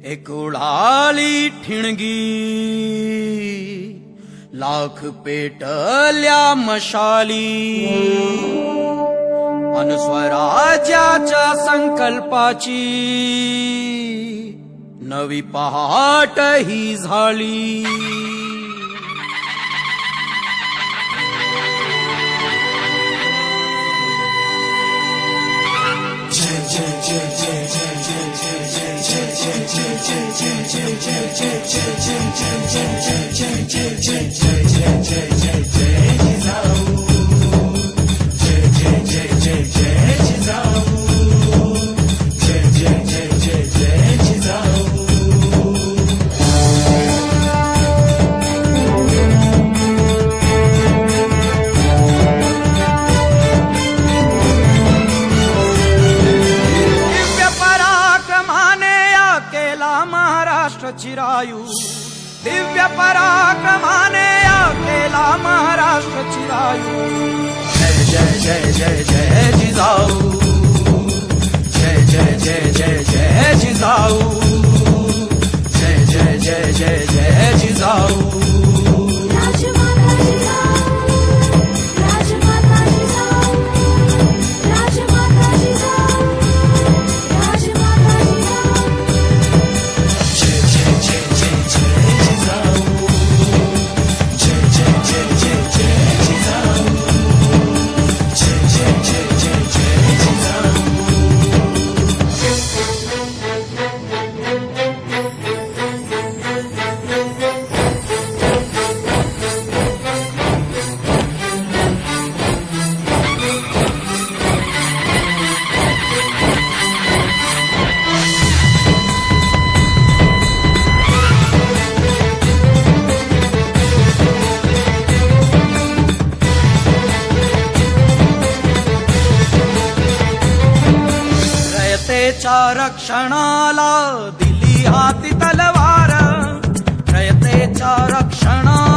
एक उडाली ठिणगी लाख पेटल्या मशाली अन स्वराज्याच्या संकल्पाची नवी पहाट ही झाली। महाराष्ट्र चिरायू दिव्य पराक्रमाने केला महाराष्ट्र चिरायू। जय जय जय जय जय जिजाऊ, जय जय जय जय जय जिजाऊ, जय जय जय जय जय जिजाऊ। रयतेच्या रक्षणाला दिली हाती तलवार, रयतेच्या रक्षणाला